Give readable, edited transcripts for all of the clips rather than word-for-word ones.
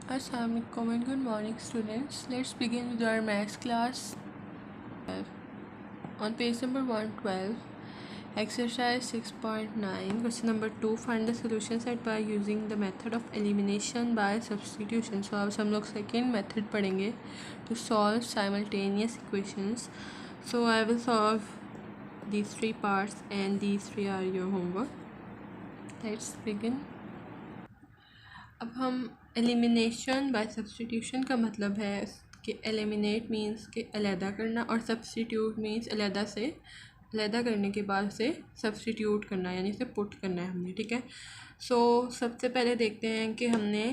Assalamualaikum and good morning students. Let's begin with our maths class. On page number 112, exercise 6.9, question number 2, find the solution set by using the method of elimination by substitution. So अब हम लोग second method पढ़ेंगे to solve simultaneous equations. So I will solve these three parts and these three are your homework. Let's begin. अब हम elimination by substitution का मतलब है कि एलिमिनेट मींस के अलहदा करना और सब्सटीट्यूट मींस अलहदा से अलहदा करने के बाद से सब्सटीट्यूट करना यानी से पुट करना है हमने, ठीक है। सो सबसे पहले देखते हैं कि हमने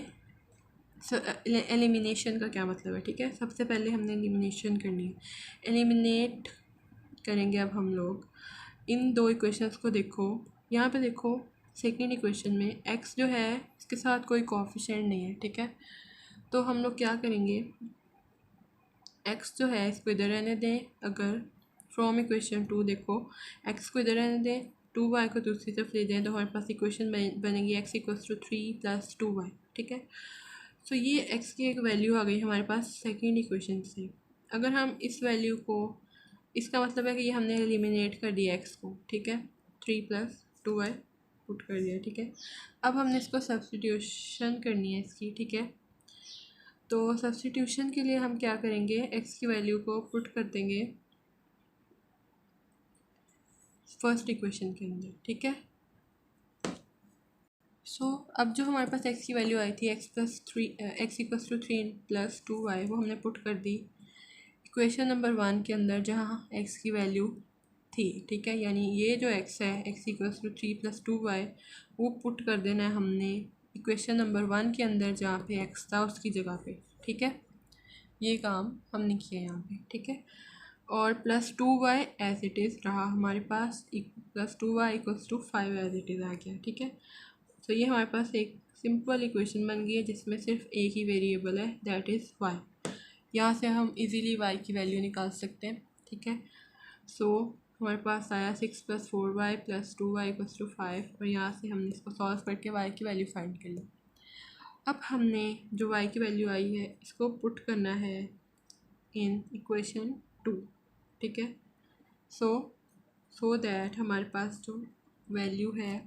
एलिमिनेशन का क्या मतलब है, ठीक है। सबसे पहले हमने एलिमिनेशन करनी है, एलिमिनेट करेंगे। अब हम लोग इन दो इक्वेशंस को देखो, यहाँ पे देखो सेकेंड इक्वेशन में x जो है इसके साथ कोई कोफिशिएंट नहीं है, ठीक है। तो हम लोग क्या करेंगे, x जो है इसको इधर रहने दें। अगर फ्रॉम इक्वेशन 2 देखो x को इधर रहने दें, 2y को दूसरी तरफ ले दें तो हमारे पास इक्वेशन बनेगी x इक्वल्स टू 3 + 2y, ठीक है। तो ये x की एक वैल्यू आ गई हमारे पास सेकेंड इक्वेशन से। अगर हम इस वैल्यू को, इसका मतलब है कि ये हमने एलिमिनेट कर दिया x को, ठीक है। 3 + 2y पुट कर दिया, ठीक है। अब हमने इसको सब्सटीट्यूशन करनी है इसकी, ठीक है। तो सब्सटीट्यूशन के लिए हम क्या करेंगे, x की वैल्यू को पुट कर देंगे फर्स्ट इक्वेशन के अंदर, ठीक है। सो अब जो हमारे पास x की वैल्यू आई थी x + 3 x equals to 3 + 2y वो हमने पुट कर दी इक्वेशन नंबर 1 के अंदर जहाँ x की वैल्यू थी, ठीक है। यानी ये जो x है x इक्वल्स टू 3 + 2y वो पुट कर देना है हमने इक्वेशन नंबर 1 के अंदर जहाँ पे x था उसकी जगह पे, ठीक है। ये काम हमने किया यहाँ पे, ठीक है। और +2y एज इट इज़ रहा हमारे पास, +2y equals to 5 as it is आ गया, ठीक है। तो ये हमारे पास एक सिंपल इक्वेशन बन गई है जिसमें सिर्फ एक ही वेरिएबल है, दैट इज़ y। यहाँ से हम इजीली y की वैल्यू निकाल सकते हैं, ठीक है। सो हमारे पास आया 6 + 4y + 2y इक्वल्स टू 5 और यहाँ से हमने इसको सॉल्व करके y की वैल्यू फाइंड कर ली। अब हमने जो y की वैल्यू आई है इसको पुट करना है इन इक्वेशन 2, ठीक है। सो दैट हमारे पास जो वैल्यू है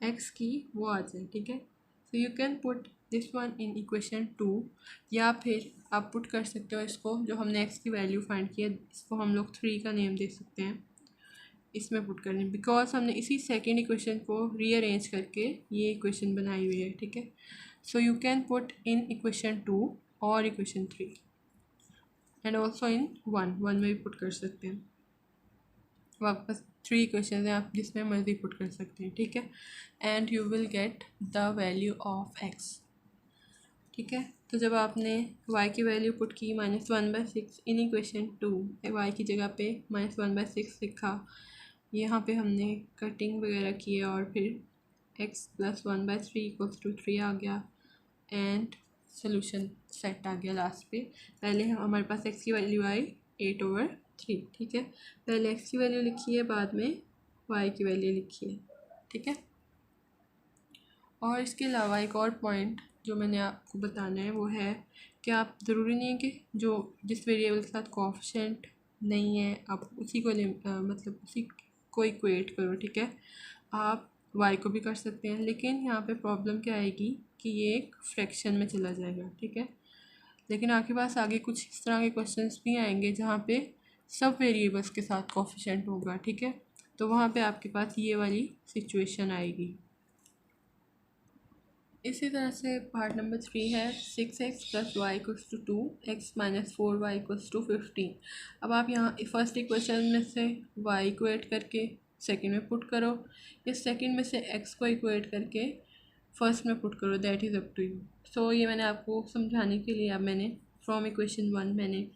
x की वो आ जाए, ठीक है। So you can put this one in equation 2 या फिर आप पुट कर सकते हो इसको, जो हमने x की वैल्यू फाइंड की है इसको हम लोग 3 का नेम दे सकते हैं, इसमें पुट करने, बिकॉज हमने इसी सेकेंड इक्वेशन को रीअरेंज करके ये इक्वेशन बनाई हुई है, ठीक है। So you can put in equation 2 और इक्वेशन 3 एंड ऑल्सो इन 1 में भी पुट कर सकते हैं। आपके पास 3 इक्वेशन हैं, आप जिसमें मर्जी पुट कर सकते हैं, ठीक है। And you will get the value of x, ठीक है। तो जब आपने y की वैल्यू पुट की -1/6 इन इक्वेशन 2, y की जगह पे -1/6 लिखा, यहाँ पे हमने कटिंग वगैरह की है और फिर x + 1/3 इक्वल्स टू 3 आ गया एंड सोल्यूशन सेट आ गया लास्ट पे। पहले हमारे पास x की वैल्यू आई 8/3, ठीक है। पहले x की वैल्यू लिखी है, बाद में y की वैल्यू लिखी है, ठीक है। और इसके अलावा एक और पॉइंट जो मैंने आपको बताना है वो है कि आप ज़रूरी नहीं है कि जो जिस वेरिएबल के साथ कोएफिशिएंट नहीं है आप उसी को मतलब उसी को इक्वेट करो, ठीक है। आप y को भी कर सकते हैं, लेकिन यहाँ पे प्रॉब्लम क्या आएगी कि ये एक फ्रैक्शन में चला जाएगा, ठीक है। लेकिन आपके पास आगे कुछ इस तरह के क्वेश्चंस भी आएंगे जहाँ पे सब वेरिएबल्स के साथ कोएफिशिएंट होगा, ठीक है। तो वहाँ पे आपके पास ये वाली सिचुएशन आएगी। इसी तरह से पार्ट नंबर 3 है 6x + y equals to 2, x - 4y equals to 15। अब आप यहाँ फर्स्ट इक्वेशन में से y इक्वेट करके सेकंड में पुट करो, या सेकंड में से x को इक्वेट करके फर्स्ट में पुट करो, that is up to you. So ये मैंने आपको समझाने के लिए अब मैंने फ्रॉम इक्वेशन 1 मैंने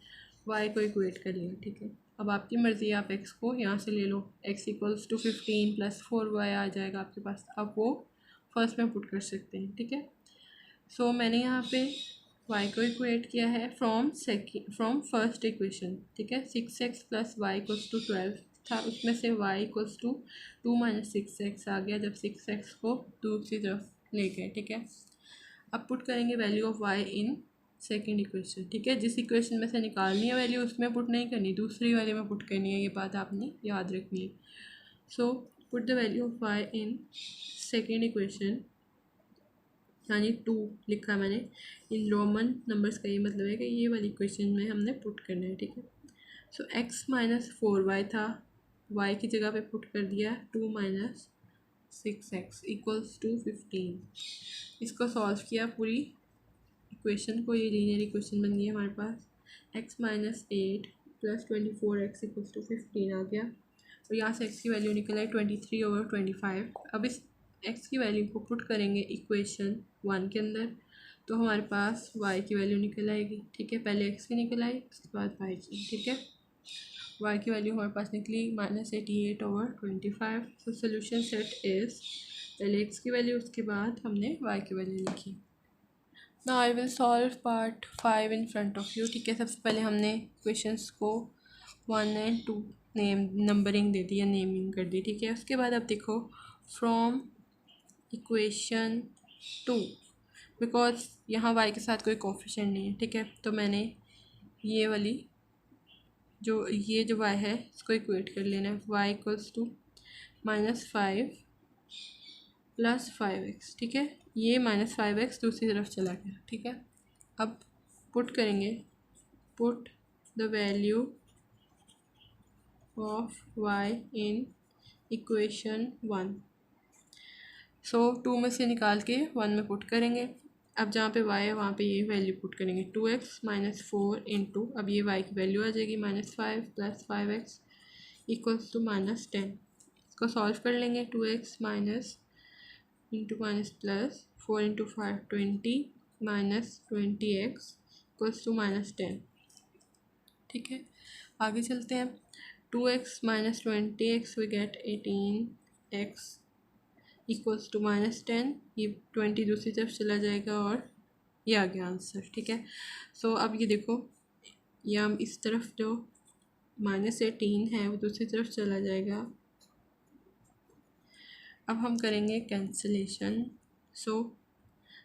y को इक्वेट कर लिया, ठीक है। अब आपकी मर्ज़ी, आप x को यहाँ से ले लो, x इक्वल्स टू 15 + 4y आ जाएगा आपके पास, अब वो फर्स्ट में पुट कर सकते हैं, ठीक है। सो मैंने यहाँ पे y को इक्वेट किया है फ्रॉम फर्स्ट इक्वेशन, ठीक है। 6x + y इक्वल्स टू 12 था, उसमें से y इक्वल्स टू 2 - 6x आ गया जब 6x को दूसरी तरफ ले गए, ठीक है। अब पुट करेंगे value of y in second equation, ठीक है। जिस इक्वेशन में से निकालनी है वैल्यू उसमें पुट नहीं करनी, दूसरी वाले में पुट करनी है, ये बात आपने याद रखनी है। So put the value of y in second equation, यानी 2 लिखा मैंने, इन रोमन नंबर्स का ये मतलब है कि ये वाली इक्वेशन में हमने पुट करना है, ठीक है। सो x माइनस 4y था, y की जगह पे पुट कर दिया 2 माइनस 6x इक्वल्स टू 15। इसको सॉल्व किया पूरी इक्वेशन को, ये लीनियर इक्वेशन बन गई है हमारे पास। x minus 8 plus 24x equals to 15 आ गया, और यहाँ से x की वैल्यू निकल आई 23/25। अब इस x की वैल्यू को पुट करेंगे इक्वेशन 1 के अंदर, तो हमारे पास y की वैल्यू निकल आएगी, ठीक है। पहले x की निकल आई, उसके बाद y की, ठीक है। y की वैल्यू हमारे पास निकली -88/25। तो सोल्यूशन सेट इज़, पहले x की वैल्यू, उसके बाद हमने y की वैल्यू लिखी। Now I will solve part 5 in front of you, ठीक है। सबसे पहले हमने क्वेश्चंस को 1 और 2 नंबरिंग दे दी या नेमिंग कर दी, ठीक है। उसके बाद अब देखो फ्रॉम इक्वेशन 2, बिकॉज यहाँ y के साथ कोई कोफिशिएंट नहीं है, ठीक है, तो मैंने ये वाली ये जो y है इसको इक्वेट कर लेना है। y equals to -5 plus 5x, ठीक है। ये -5x दूसरी तरफ चला गया, ठीक है। अब पुट करेंगे, put the value of y in equation 1। सो 2 में से निकाल के 1 में पुट करेंगे। अब जहाँ पे y है वहाँ पे ये वैल्यू पुट करेंगे, 2x माइनस 4 इंटू, अब ये y की वैल्यू आ जाएगी -5 प्लस 5x इक्वल्स टू -10। इसको सॉल्व कर लेंगे, 2x minus into minus plus 4 into 5 20 minus 20x equals to -10, ठीक है। आगे चलते हैं, 2x minus 20x we get 18x equals to -10। ये 20 दूसरी तरफ चला जाएगा और ये आ गया आंसर, ठीक है। सो अब ये देखो, ये हम इस तरफ जो -18 है वो दूसरी तरफ चला जाएगा। अब हम करेंगे कैंसिलेशन। सो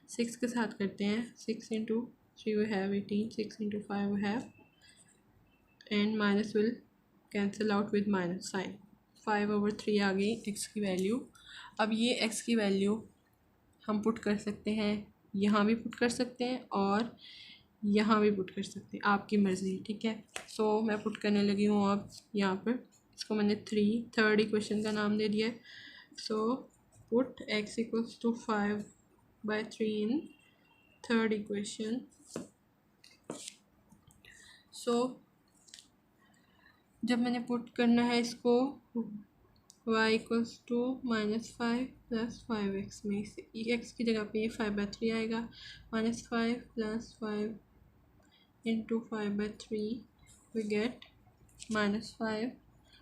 6 के साथ करते हैं, 6 into 3 we have 18, 6 into 5 we have, and minus will cancel out with minus sign. 5/3 आ गई x की वैल्यू। अब ये x की वैल्यू हम पुट कर सकते हैं, यहाँ भी पुट कर सकते हैं और यहाँ भी पुट कर सकते हैं, आपकी मर्ज़ी, ठीक है। सो मैं पुट करने लगी हूँ अब यहाँ पर, इसको मैंने थर्ड इक्वेशन का नाम दे दिया है। So put x equals to 5/3 in third equation. So जब मैंने पुट करना है इसको y equals to -5 plus 5x में, x की जगह पे ये 5/3 आएगा, -5 plus 5 into 5/3 we get -5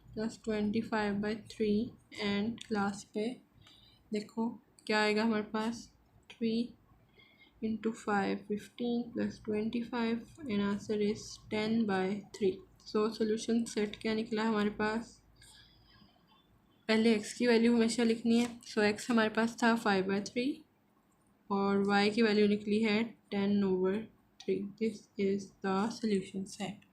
plus 25/3, and last पे देखो क्या आएगा हमारे पास, 3 into 5 15 plus 25, and answer is 10/3। So solution set क्या निकला हमारे पास, पहले x की वैल्यू हमेशा लिखनी है। सो x हमारे पास था 5/3 और y की वैल्यू निकली है 10/3। This is the solution set.